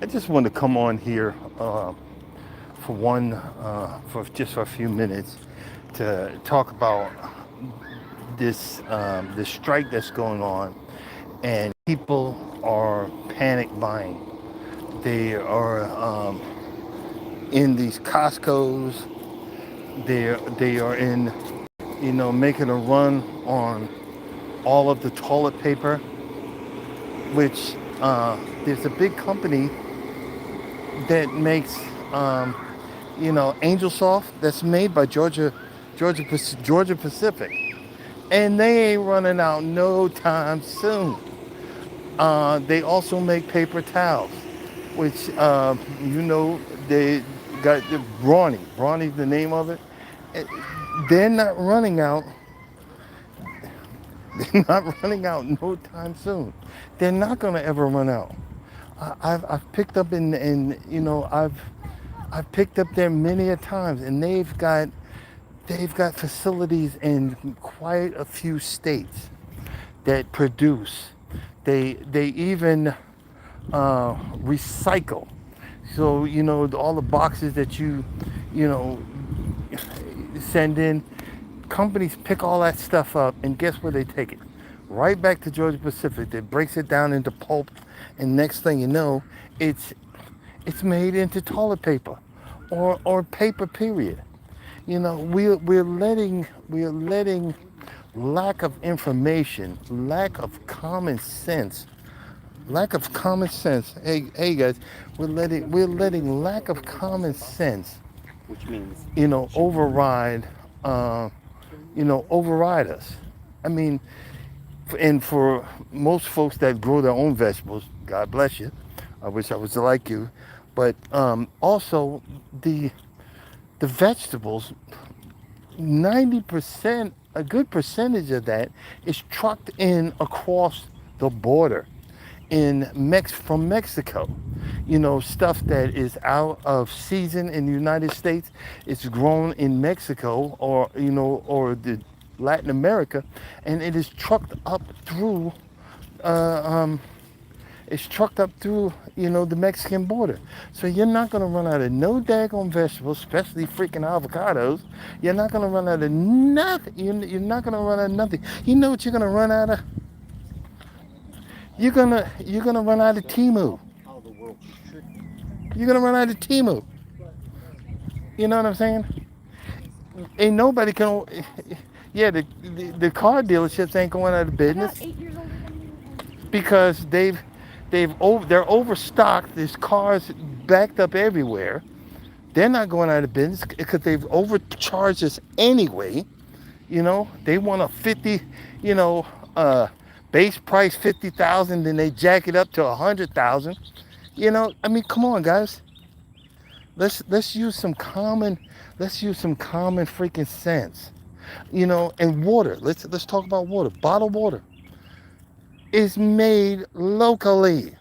I just want to come on here for for a few minutes to talk about this strike that's going on, and people are panic buying. They are in these Costco's. They are in, making a run on all of the toilet paper, which there's a big company that makes Angel Soft that's made by Georgia Pacific, and they ain't running out no time soon. They also make paper towels, which they got the Brawny. Brawny's the name of it. Eh, They're not running out. They're not running out no time soon. They're not gonna ever run out. I've picked up I've picked up there many a times, and they've got facilities in quite a few states that produce. They even recycle. So all the boxes that you know send in, companies pick all that stuff up, and guess where they take it? Right back to Georgia Pacific. That breaks it down into pulp, and next thing you know, it's it's made into toilet paper, or paper. Period. We're letting lack of information, lack of common sense. Hey guys, we're letting lack of common sense, which means override, uh, override us. I mean, and for most folks that grow their own vegetables, God bless you. I wish I was like you, but also the the vegetables, 90%, a good percentage of that is trucked in across the border from Mexico. Stuff that is out of season in the United States, it's grown in Mexico, or the Latin America, and it is trucked up through uh, um, the Mexican border. So you're not gonna run out of no daggone vegetables, especially freaking avocados. You're not gonna run out of nothing. You're not gonna run out of nothing. You know what you're gonna run out of? You're gonna run out of Timu. how the world should be. You're gonna run out of Timu. You know what I'm saying? Ain't nobody can. Yeah, the car dealerships ain't going out of business because they're overstocked. There's cars backed up everywhere. They're not going out of business because they've overcharged us anyway. They want a 50, you know, uh, base price 50,000, then they jack it up to 100,000. I mean, come on, guys. Let's use some common, let's use some common freaking sense. And water. Let's talk about water. Bottled water is made locally.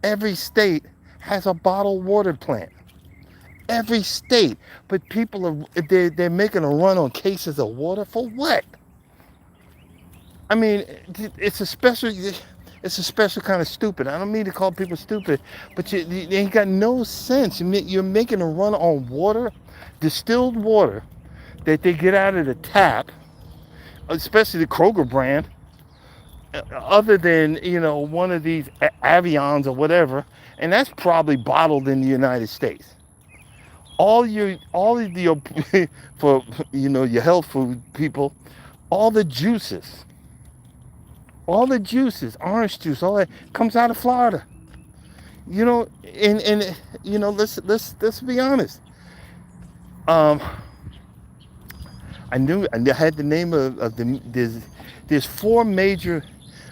Every state has a bottled water plant. Every state, but people they're making a run on cases of water for what? I mean, it's a special kind of stupid. I don't mean to call people stupid, but you ain't got no sense. You're making a run on water, distilled water that they get out of the tap, especially the Kroger brand, other than one of these Avions or whatever, and that's probably bottled in the United States. All of your for your health food people, all the juices, orange juice, all that comes out of Florida. And let's be honest. Um, I had the name of there's four major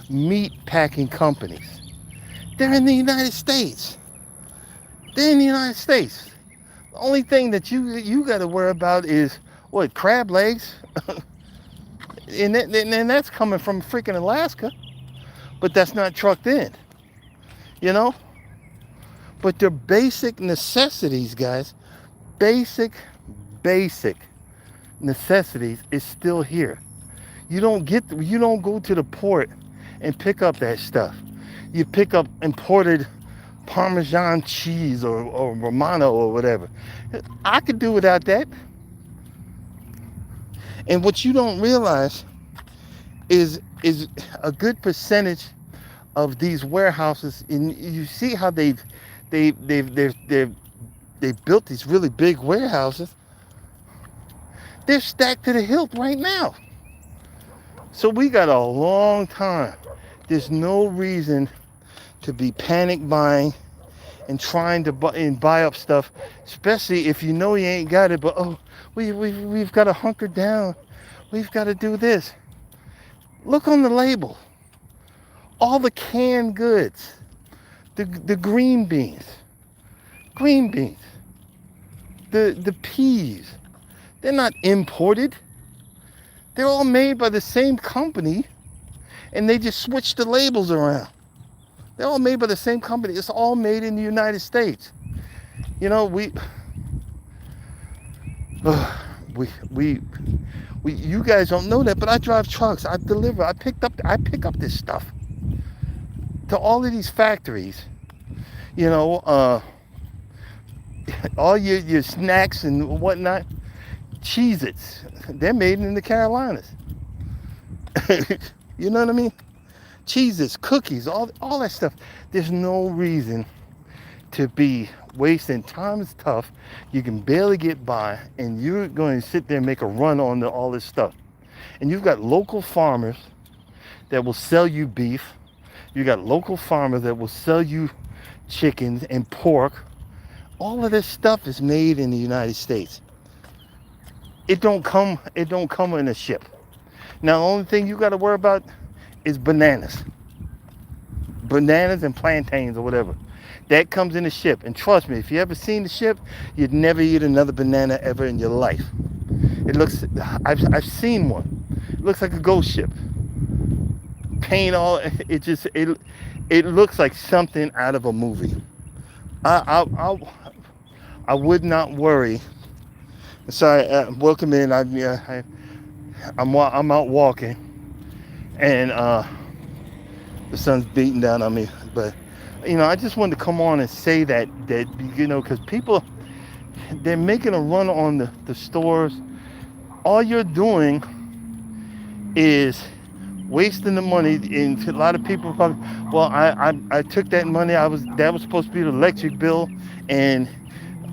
meat packing companies. They're in the United States. They're in the United States. The only thing that you got to worry about is what, crab legs, and that's coming from freaking Alaska, but that's not trucked in, you know. But they're basic necessities, guys. Basic, basic necessities is still here. You don't go to the port and pick up that stuff. You pick up imported Parmesan cheese or Romano or whatever. I could do without that. And what you don't realize is a good percentage of these warehouses, and you see how they've built these really big warehouses. They're stacked to the hilt right now. So we got a long time. There's no reason to be panic buying and trying to buy up stuff, especially if you know you ain't got it. But we've got to hunker down. We've got to do this. Look on the label. All the canned goods, the green beans, the peas. They're not imported. They're all made by the same company, and they just switch the labels around. They're all made by the same company. It's all made in the United States. You know, you guys don't know that, but I drive trucks. I deliver. I pick up this stuff to all of these factories. You know, all your snacks and whatnot. Cheez-Its, they're made in the Carolinas. You know what I mean? Cheez-Its, cookies, all that stuff. There's no reason to be wasting. Time is tough. You can barely get by, and you're going to sit there and make a run on all this stuff. And you've got local farmers that will sell you beef. You got local farmers that will sell you chickens and pork. All of this stuff is made in the United States. It don't come in a ship. Now the only thing you got to worry about is bananas and plantains or whatever. That comes in a ship. And trust me, if you ever seen the ship, you'd never eat another banana ever in your life. I've seen one. It looks like a ghost ship. Paint all, it looks like something out of a movie. I would not worry. Sorry, welcome in. I'm out walking, and the sun's beating down on me. But I just wanted to come on and say that because people, they're making a run on the stores. All you're doing is wasting the money. And a lot of people probably, well, I took that money. That was supposed to be the electric bill,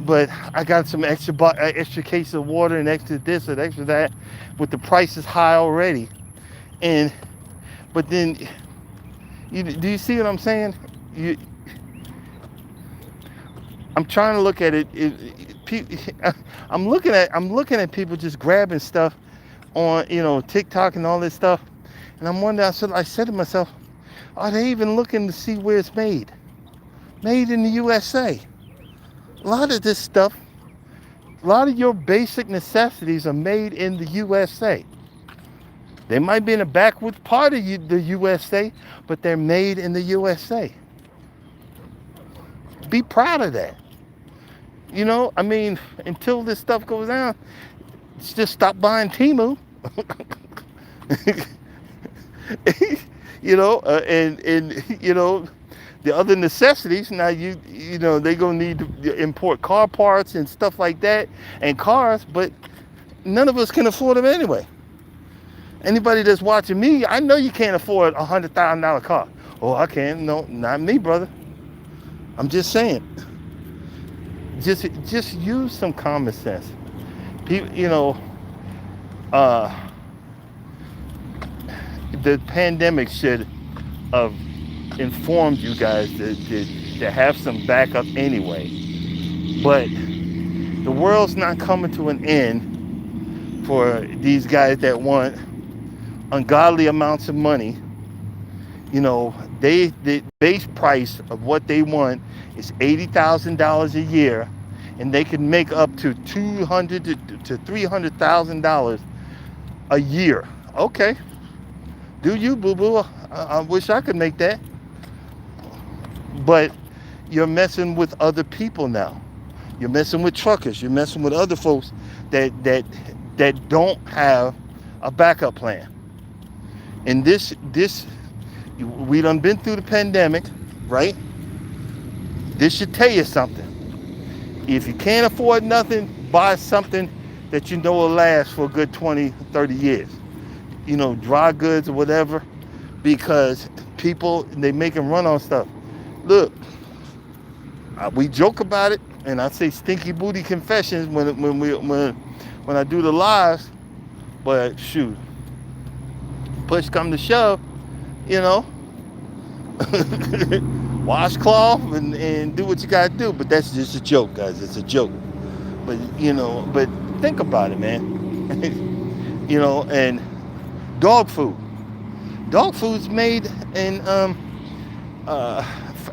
but I got some extra case of water and extra this and extra that, with the prices high already. But then, do you see what I'm saying? I'm trying to look at it. I'm looking at people just grabbing stuff on TikTok and all this stuff, and I'm wondering. I said to myself, are they even looking to see where it's made? Made in the USA. A lot of this stuff, a lot of your basic necessities are made in the USA. They might be in a backwoods part of the USA, but they're made in the USA. Be proud of that. Until this stuff goes down, just stop buying Temu. The other necessities, now they're gonna need to import car parts and stuff like that, and cars, but none of us can afford them anyway. Anybody that's watching me, I know you can't afford a $100,000 car. Oh, I can. No, not me, brother. I'm just saying. Just use some common sense. People, the pandemic should have informed you guys to have some backup anyway. But the world's not coming to an end for these guys that want ungodly amounts of money. The base price of what they want is $80,000 a year, and they can make up to $200,000 to $300,000 a year. Okay, do you, boo-boo? I wish I could make that. But you're messing with other people now. You're messing with truckers. You're messing with other folks that don't have a backup plan. And we done been through the pandemic, right? This should tell you something. If you can't afford nothing, buy something that you know will last for a good 20, 30 years. Dry goods or whatever, because people, they make them run on stuff. Look, we joke about it, and I say stinky booty confessions when I do the lives, but shoot, push come to shove, you know, washcloth and do what you gotta do. But that's just a joke, guys. It's a joke. But but think about it, man. And dog food. Dog food's made in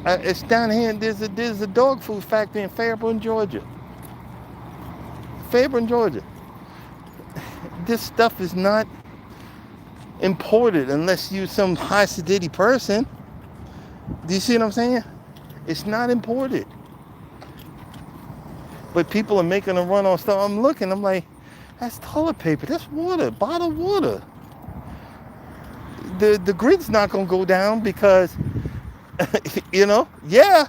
it's down here. There's a dog food factory in Fairburn, Georgia. Fairburn, Georgia. This stuff is not imported unless you're some high sedity person. Do you see what I'm saying? It's not imported. But people are making a run on stuff. I'm looking, I'm like, that's toilet paper, that's water, bottled water. The grid's not gonna go down because yeah,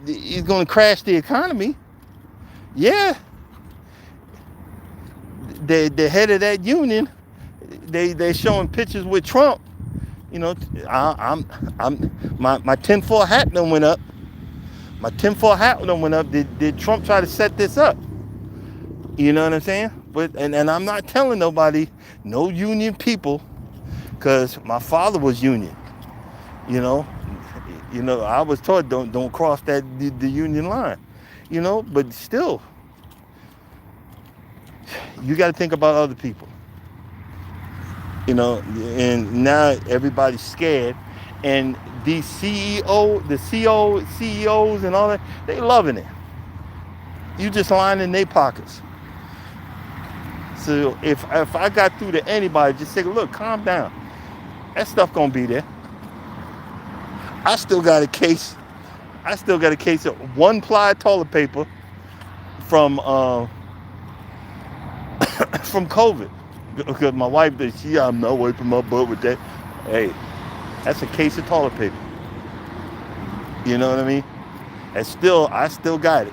it's gonna crash the economy. Yeah. The head of that union, they're showing pictures with Trump. My tinfoil hat done went up. My tinfoil hat done went up. Did Trump try to set this up? You know what I'm saying? But and I'm not telling nobody, no union people, because my father was union. I was taught don't cross the union line. But still, you got to think about other people. And now everybody's scared, and these CEOs and all that, they loving it. You just lining their pockets. So if I got through to anybody, just say, look, calm down. That stuff gonna be there. I still got a case of one-ply toilet paper from COVID. Because my wife, I'm not wiping my butt with that. Hey, that's a case of toilet paper. You know what I mean? I still got it.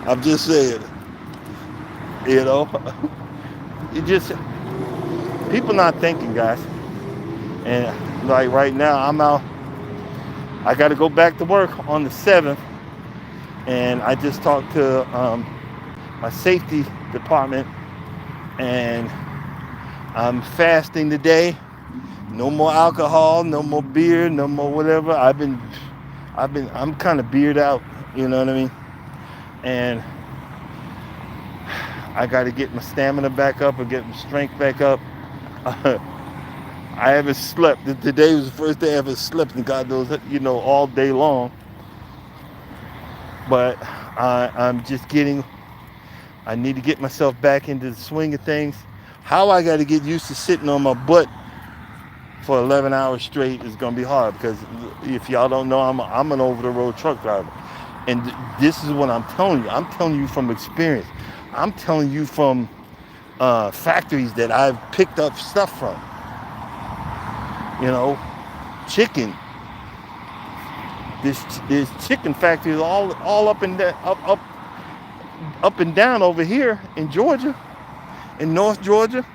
I'm just saying. It just, people not thinking, guys. And like right now, I'm out. I got to go back to work on the 7th. And I just talked to my safety department. And I'm fasting today. No more alcohol, no more beer, no more whatever. I'm kind of beard out, you know what I mean? And I got to get my stamina back up and get my strength back up. I haven't slept. Today was the first day I ever slept, and God knows, all day long. But I'm just I need to get myself back into the swing of things. How I got to get used to sitting on my butt for 11 hours straight is going to be hard, because if y'all don't know, I'm an over-the-road truck driver. And this is what I'm telling you. I'm telling you from experience. I'm telling you from factories that I've picked up stuff from. Chicken. There's chicken factories all up and down, up and down over here in Georgia, in North Georgia,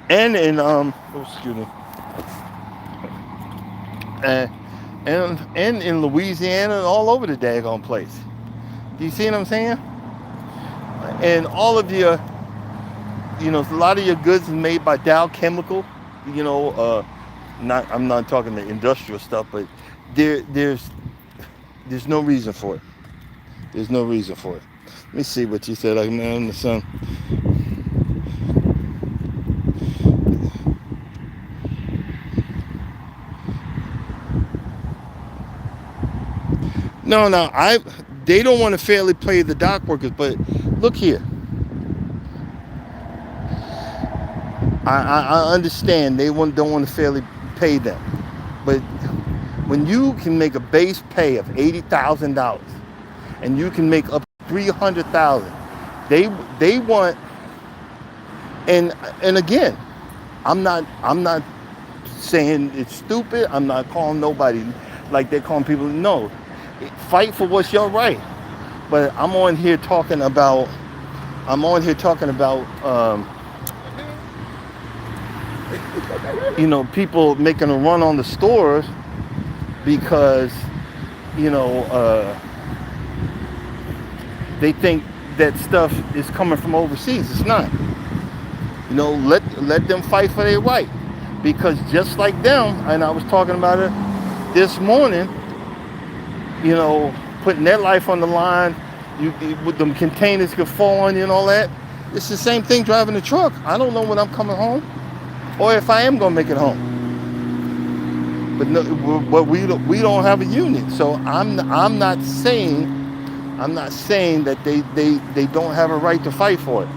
and in and in Louisiana, and all over the daggone place. Do you see what I'm saying? And all of your, a lot of your goods is made by Dow Chemical. I'm not talking the industrial stuff, but there's no reason for it. There's no reason for it. Let me see what you said. Like, man, the sun. No, they don't want to fairly pay the dock workers, but look here. I understand they don't want to fairly pay them, but when you can make a base pay of $80,000 and you can make up $300,000, they want, and again, I'm not saying it's stupid. I'm not calling nobody like they're calling people. No, Fight for what's your right. But I'm on here talking about people making a run on the stores because you know they think that stuff is coming from overseas. It's not. Let them fight for their right, because just like them, and I was talking about it this morning, putting their life on the line, with them containers could fall on you and all that. It's the same thing driving a truck. I don't know when I'm coming home or if I am gonna make it home. But no, but we don't have a union, so I'm not saying that they don't have a right to fight for it.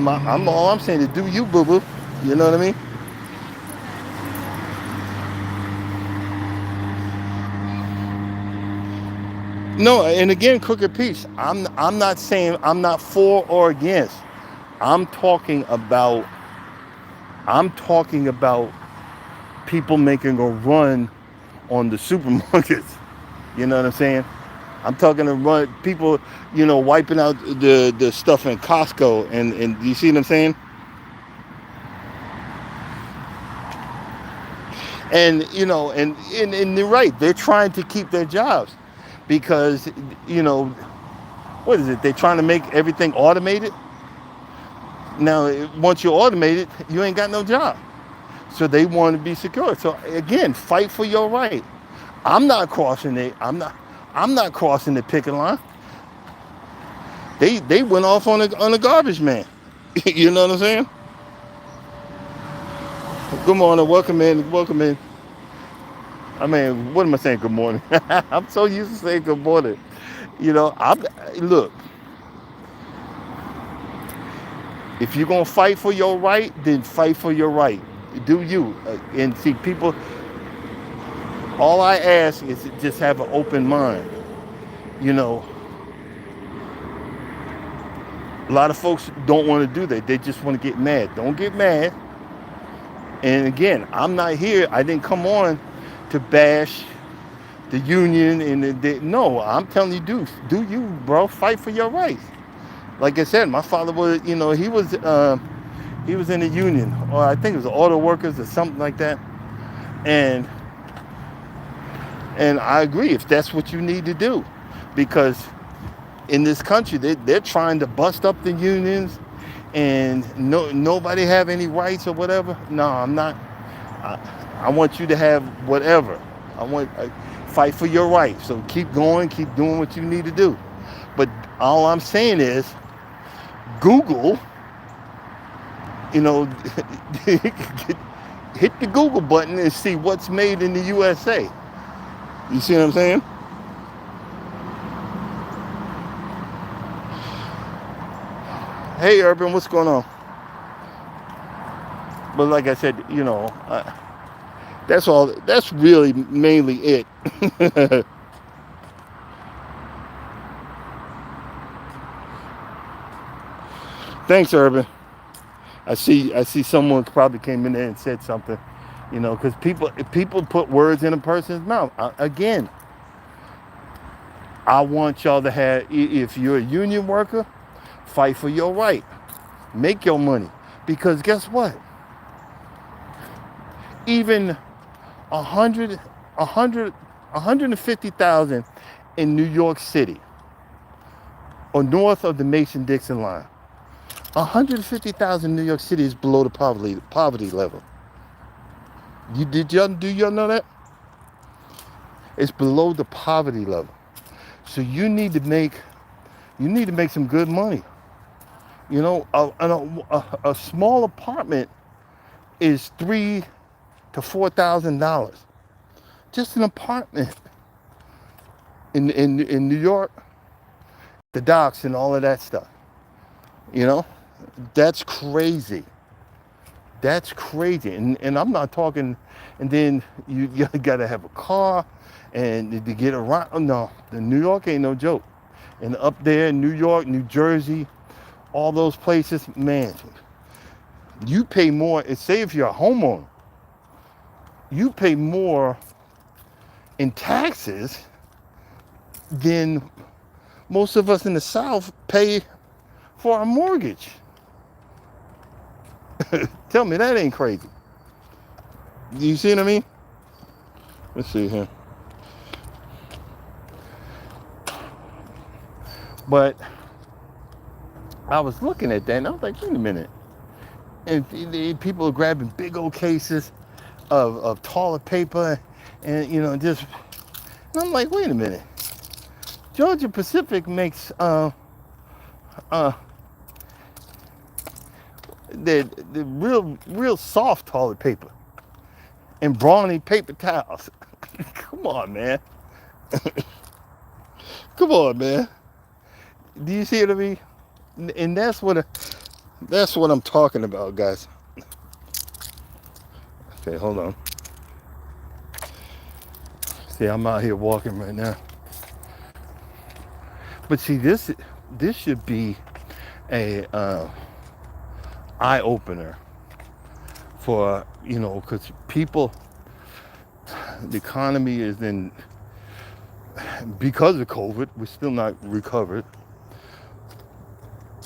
All I'm saying is do you, boo boo. You know what I mean? No, and again, Crooked Peace. I'm not saying I'm not for or against. I'm talking about I'm talking about people making a run on the supermarkets. You know what I'm saying? I'm talking to run people, wiping out the stuff in Costco, and you see what I'm saying? And and you're right. They're trying to keep their jobs because what is it? They're trying to make everything automated. Now, once you're automated, you ain't got no job. So they want to be secure. So again, fight for your right. I'm not crossing it. I'm not crossing the picket line. They went off on a garbage man. You know what I'm saying? Good morning, welcome in, welcome in. I mean, what am I saying? Good morning. I'm so used to saying good morning. Look. If you're gonna fight for your right, then fight for your right. Do you? And see, people. All I ask is to just have an open mind. You know, a lot of folks don't want to do that. They just want to get mad. Don't get mad. And again, I'm not here. I didn't come on to bash the union no. I'm telling you, do you, bro? Fight for your rights. Like I said, my father was, he was in the union, or I think it was the auto workers or something like that. And I agree, if that's what you need to do, because in this country they're trying to bust up the unions, and nobody have any rights or whatever. No, I'm not. I want you to have whatever. Fight for your rights. So keep going, keep doing what you need to do. But all I'm saying is, Google, hit the Google button and see what's made in the USA. You see what I'm saying? Hey, Urban, what's going on? But like I said, that's all. That's really mainly it. Thanks, Urban. I see someone probably came in there and said something, because people put words in a person's mouth. Again, I want y'all to have, if you're a union worker, fight for your right. Make your money. Because guess what? Even 150,000 in New York City or north of the Mason-Dixon line. 150,000 in New York City is below the poverty level. Do y'all know that? It's below the poverty level. So you need to make some good money. A small apartment is $3,000 to $4,000. Just an apartment in New York, the docks and all of that stuff. That's crazy. That's crazy. And I'm not talking, and then you gotta have a car and to get around. No, New York ain't no joke. And up there in New York, New Jersey, all those places, man, you pay more. Say if you're a homeowner, you pay more in taxes than most of us in the South pay for our mortgage. Tell me that ain't crazy. Do you see what I mean? Let's see here. But I was looking at that and I was like, wait a minute. And people are grabbing big old cases of toilet paper and, you know, just, and I'm like, wait a minute. Georgia Pacific makes the real soft toilet paper and brawny paper towels. Come on, man. Come on, man. Do you see what I mean? And that's what I'm talking about, guys. Okay, hold on. See, I'm out here walking right now. But see, this should be a eye opener for, you know, because people, the economy is in, because of COVID, we're still not recovered,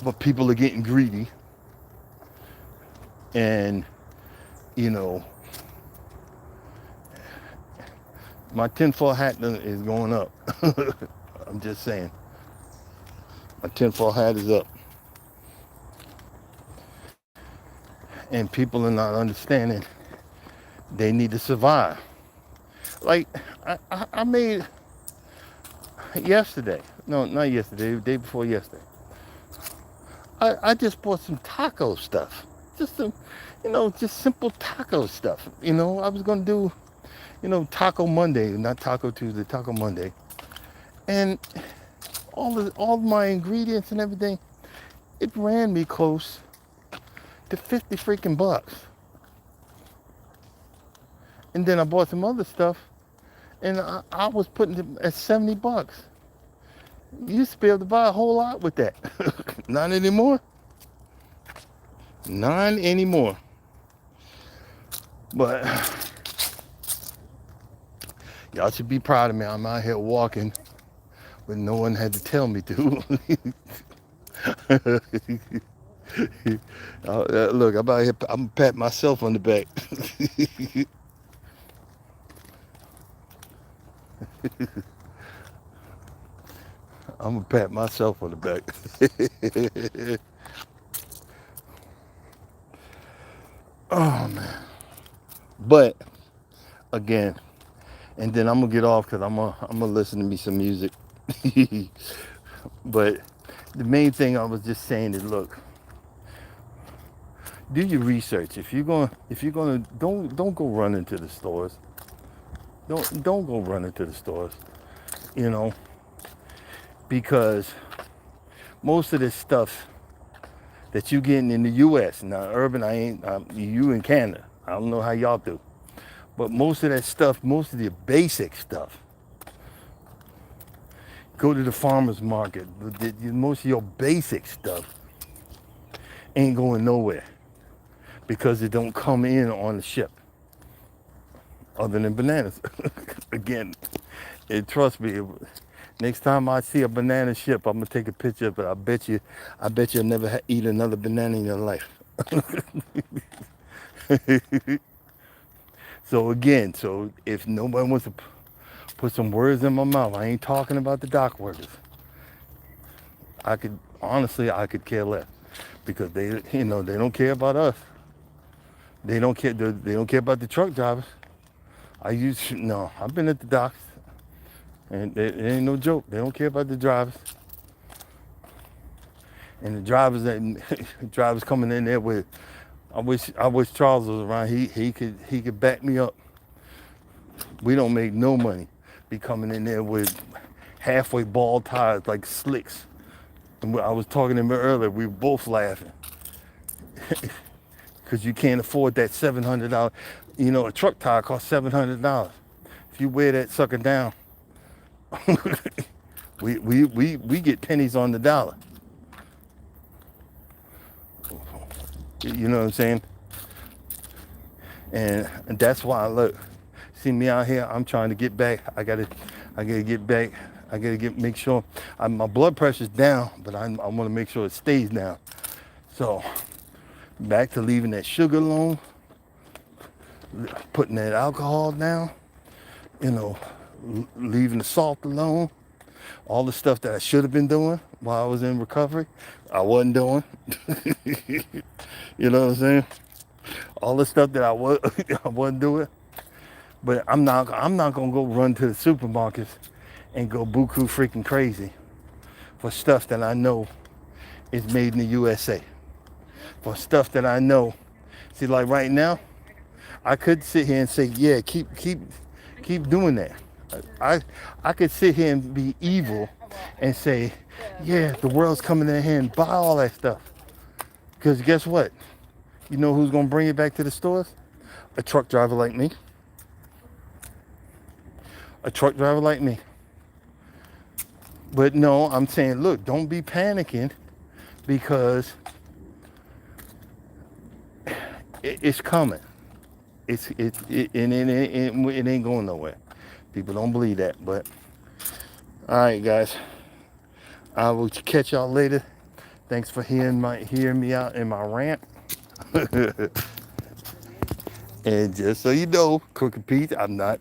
but people are getting greedy, and, you know, my tinfoil hat is going up. I'm just saying. My tinfoil hat is up. And people are not understanding they need to survive. Like, I made yesterday, no, not yesterday, the day before yesterday. I just bought some taco stuff. Just some, you know, just simple taco stuff. You know, I was going to do, you know, Taco Monday, not Taco Tuesday, Taco Monday. And all my ingredients and everything, it ran me close to 50 freaking bucks. And then I bought some other stuff, and I was putting it at 70 bucks. You used to be able to buy a whole lot with that. Not anymore. Not anymore. But y'all should be proud of me. I'm out here walking, but no one had to tell me to. Look, I'm out here. I'm patting myself on the back. I'm gonna pat myself on the back. Oh man. But again, and then I'm gonna get off because I'm gonna listen to me some music. But the main thing I was just saying is, look, do your research. If you're gonna, don't go run into the stores. Don't go run into the stores. You know, because most of this stuff that you getting in the U.S. now, Urban, I ain't. You in Canada. I don't know how y'all do, but most of that stuff, most of the basic stuff. Go to the farmer's market. Most of your basic stuff ain't going nowhere because it don't come in on the ship. Other than bananas. Again, trust me. Next time I see a banana ship, I'm gonna take a picture of it. I bet you'll never eat another banana in your life. So again, if nobody wants to put some words in my mouth, I ain't talking about the dock workers. I could care less because they don't care about us. They don't care about the truck drivers. I've been at the docks, and it ain't no joke. They don't care about the drivers. And the drivers coming in there with, I wish Charles was around. He could back me up. We don't make no money. Be coming in there with halfway bald tires like slicks. And I was talking to him earlier. We were both laughing because you can't afford that $700. You know, a truck tire costs $700. If you wear that sucker down, we get pennies on the dollar. You know what I'm saying? And that's why, look, see me out here. I'm trying to get back. I gotta get back I gotta make sure my blood pressure's down, but I want to make sure it stays down. So back to leaving that sugar alone, putting that alcohol down, you know, leaving the salt alone. All the stuff that I should have been doing while I was in recovery, I wasn't doing. You know what I'm saying? All the stuff that I wasn't doing. But I'm not gonna go run to the supermarkets and go buku freaking crazy for stuff that I know is made in the USA. For stuff that I know. See, like right now, I could sit here and say, yeah, keep doing that. I could sit here and be evil and say, yeah, the world's coming in here and buy all that stuff. Because guess what? You know who's gonna bring it back to the stores? A truck driver like me. A truck driver like me. But no, I'm saying, look, don't be panicking, because it's coming. It ain't going nowhere. People don't believe that, but all right, guys. I will catch y'all later. Thanks for hearing me out in my rant. And just so you know, Crooked Pete, I'm not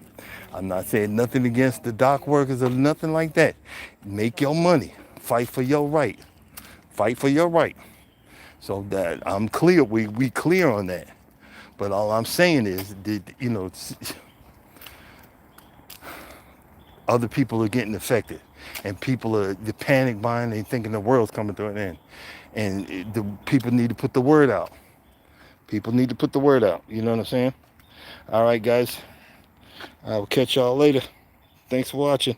saying nothing against the dock workers or nothing like that. Make your money. Fight for your right. Fight for your right. So that I'm clear, we clear on that. But all I'm saying is that, you know, other people are getting affected, and people are the panic buying. They thinking the world's coming to an end, and the people need to put the word out. People need to put the word out. You know what I'm saying? All right, guys. I will catch y'all later. Thanks for watching.